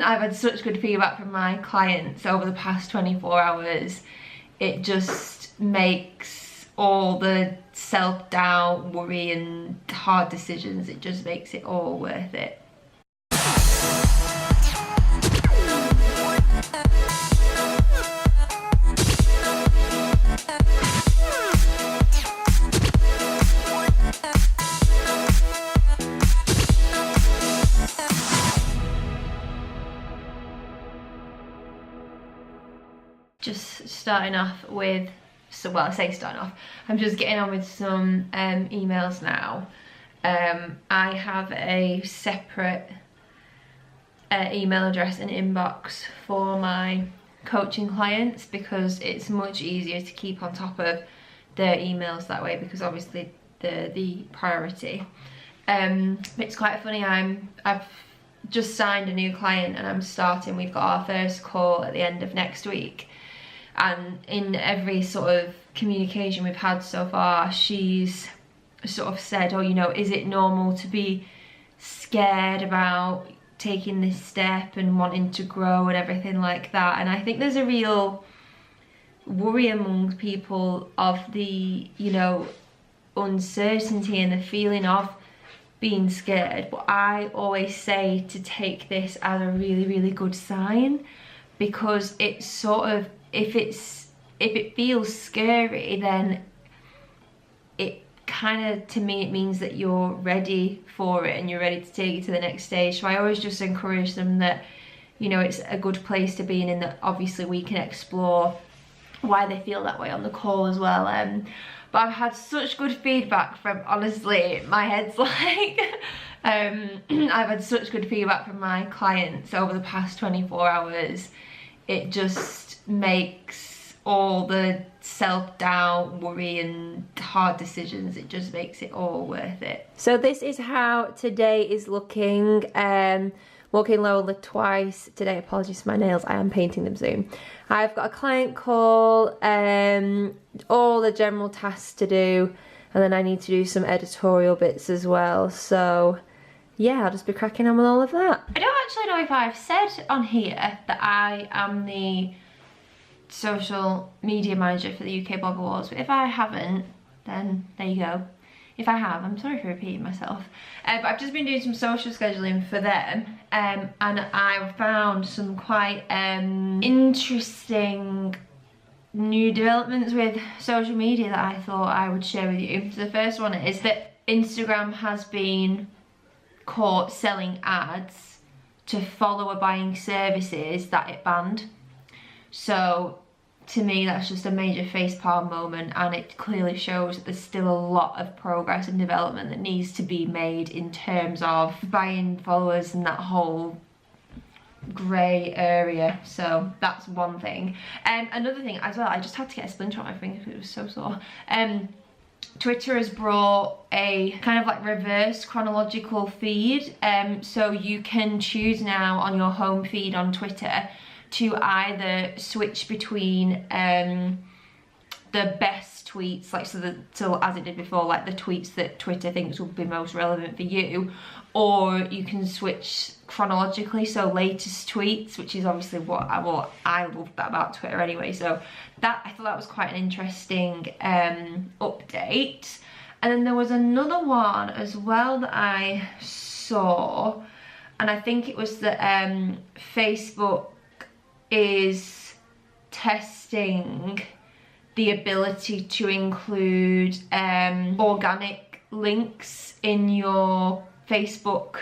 I've had such good feedback from my clients over the past 24 hours. It just makes all the self-doubt, worry and hard decisions, it just makes it all worth it. Just starting off with, I say starting off, I'm just getting on with some emails now. I have a separate email address and inbox for my coaching clients because it's much easier to keep on top of their emails that way, because obviously they're the priority. It's quite funny, I've just signed a new client and we've got our first call at the end of next week. And in every sort of communication we've had so far, she's sort of said, oh, you know, is it normal to be scared about taking this step and wanting to grow and everything like that? And I think there's a real worry among people of the, you know, uncertainty and the feeling of being scared. But I always say to take this as a really, really good sign, because it's sort of, if it feels scary, then it kind of, to me, it means that you're ready for it and you're ready to take it to the next stage. So I always just encourage them that, you know, it's a good place to be in, and that obviously we can explore why they feel that way on the call as well. But I've had such good feedback from, honestly, my head's like, I've had such good feedback from my clients over the past 24 hours. It just makes all the self-doubt, worry and hard decisions, it just makes it all worth it. So this is how today is looking. Walking low lid twice today. Apologies for my nails, I am painting them soon. I've got a client call, all the general tasks to do, and then I need to do some editorial bits as well. So yeah, I'll just be cracking on with all of that. I don't actually know if I've said on here that I am the social media manager for the UK Blog Awards, but if I haven't, then there you go. If I have, I'm sorry for repeating myself. But I've just been doing some social scheduling for them, and I've found some quite interesting new developments with social media that I thought I would share with you. So the first one is that Instagram has been caught selling ads to follower buying services that it banned. So to me, that's just a major facepalm moment, and it clearly shows that there's still a lot of progress and development that needs to be made in terms of buying followers and that whole grey area. So that's one thing. Another thing as well, I just had to get a splinter on my finger because it was so sore. Twitter has brought a kind of like reverse chronological feed. So you can choose now on your home feed on Twitter to either switch between the best tweets, like so as it did before, like the tweets that Twitter thinks will be most relevant for you, or you can switch chronologically, so latest tweets, which is obviously what I love that about Twitter anyway. So that, I thought that was quite an interesting update. And then there was another one as well that I saw, and I think it was that Facebook is testing the ability to include organic links in your Facebook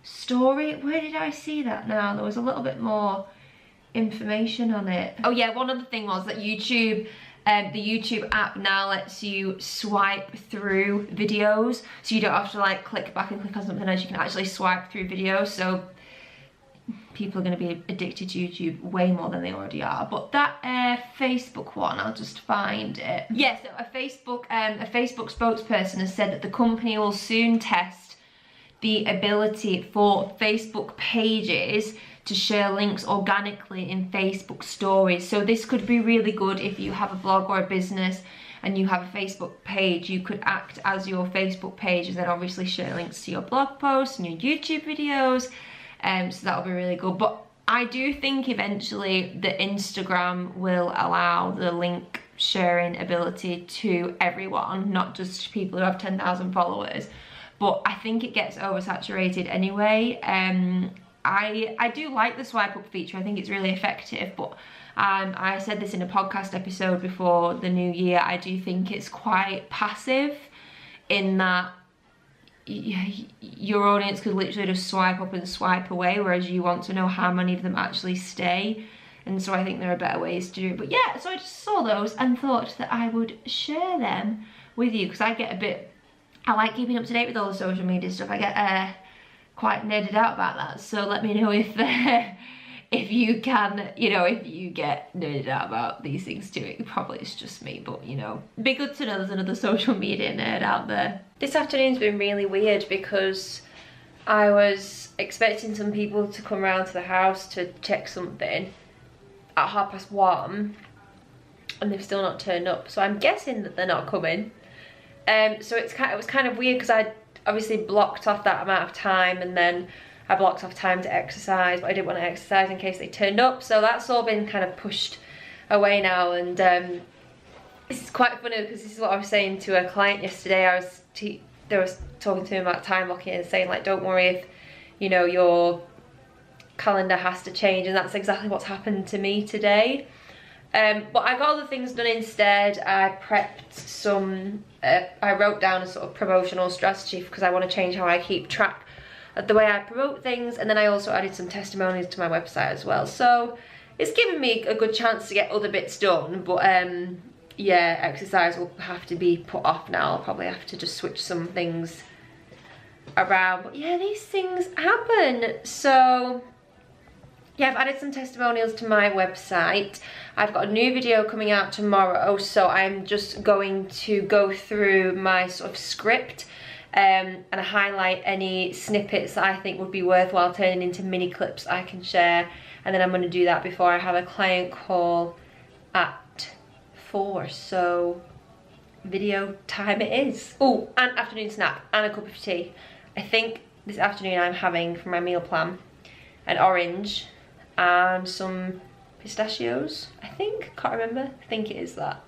story. Where did I see that now? There was a little bit more information on it. Oh yeah, one other thing was that YouTube, the YouTube app now lets you swipe through videos, so you don't have to like click back and click on something else. You can actually swipe through videos, so people are going to be addicted to YouTube way more than they already are. But that Facebook one, I'll just find it. Yeah, so a Facebook spokesperson has said that the company will soon test the ability for Facebook pages to share links organically in Facebook stories. So this could be really good if you have a blog or a business and you have a Facebook page. You could act as your Facebook page and then obviously share links to your blog posts and your YouTube videos. So that'll be really good. But I do think eventually that Instagram will allow the link sharing ability to everyone, not just people who have 10,000 followers. But I think it gets oversaturated anyway. I do like the swipe up feature. I think it's really effective, but I said this in a podcast episode before the new year. I do think it's quite passive in that your audience could literally just swipe up and swipe away, whereas you want to know how many of them actually stay. And so I think there are better ways to do it. But yeah, so I just saw those and thought that I would share them with you, because I like keeping up to date with all the social media stuff. I get quite nerded out about that. So let me know if you can, you know, if you get nerded out about these things too. Probably it's just me, but you know, it'd be good to know there's another social media nerd out there. This afternoon's been really weird because I was expecting some people to come round to the house to check something at 1:30, and they've still not turned up. So I'm guessing that they're not coming. So it was kind of weird because I obviously blocked off that amount of time, and then I blocked off time to exercise, but I didn't want to exercise in case they turned up. So that's all been kind of pushed away now. And this is quite funny because this is what I was saying to a client yesterday. I was talking to him about time blocking and saying, like, don't worry if, you know, your calendar has to change, and that's exactly what's happened to me today. But I got other things done instead. I prepped some, I wrote down a sort of promotional strategy because I want to change how I keep track of the way I promote things, and then I also added some testimonials to my website as well. So it's given me a good chance to get other bits done, but yeah, exercise will have to be put off now. I'll probably have to just switch some things around, but yeah, these things happen. So yeah, I've added some testimonials to my website. I've got a new video coming out tomorrow, so I'm just going to go through my sort of script and highlight any snippets that I think would be worthwhile turning into mini clips I can share, and then I'm going to do that before I have a client call at 4. So video time it is. Oh, and afternoon snack and a cup of tea. I think this afternoon I'm having for my meal plan an orange and some pistachios, I think. Can't remember. I think it is that.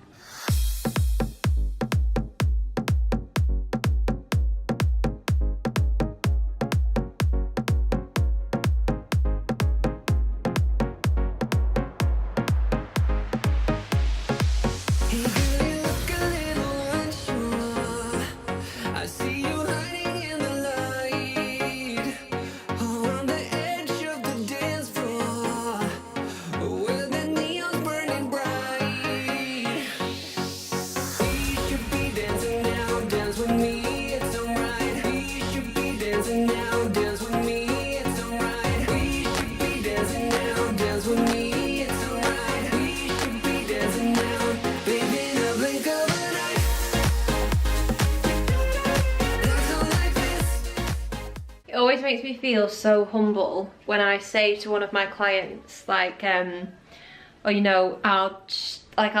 It always makes me feel so humble when I say to one of my clients, like, oh, you know, I'll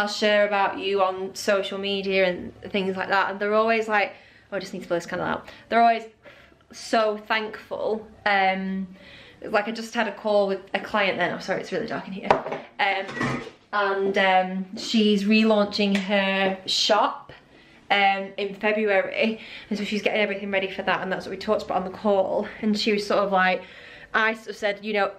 share about you on social media and things like that, and they're always like, oh, I just need to blow this candle out. They're always so thankful. Like I just had a call with a client then. I'm sorry, it's really dark in here. And she's relaunching her shop in February, and so she's getting everything ready for that, and that's what we talked about on the call. And she was sort of like, I sort of said, you know,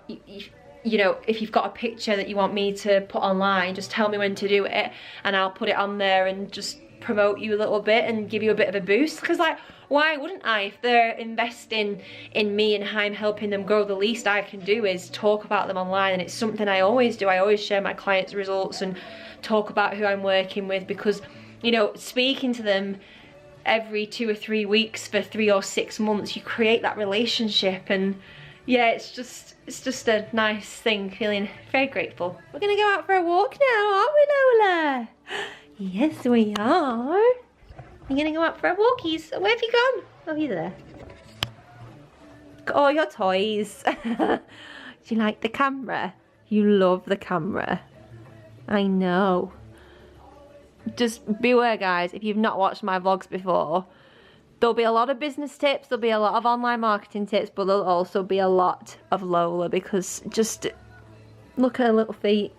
if you've got a picture that you want me to put online, just tell me when to do it and I'll put it on there and just promote you a little bit and give you a bit of a boost. Because like, why wouldn't I? If they're investing in me and I'm helping them grow, the least I can do is talk about them online. And it's something I always do. I always share my clients' results and talk about who I'm working with, because, you know, speaking to them every 2 or 3 weeks for 3 or 6 months, you create that relationship. And yeah, it's just a nice thing, feeling very grateful. We're gonna go out for a walk now, aren't we, Lola? Yes, we are. We're gonna go out for a walkies. Where have you gone? Oh, you're there. Got all your toys. Do you like the camera? You love the camera. I know. Just beware, guys, if you've not watched my vlogs before, There'll be a lot of business tips, there'll be a lot of online marketing tips, but there'll also be a lot of Lola, because just look at her little feet.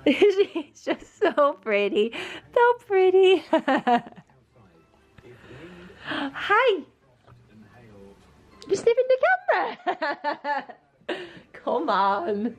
She's just so pretty. So pretty. Hi. You're sniffing the camera. Come on.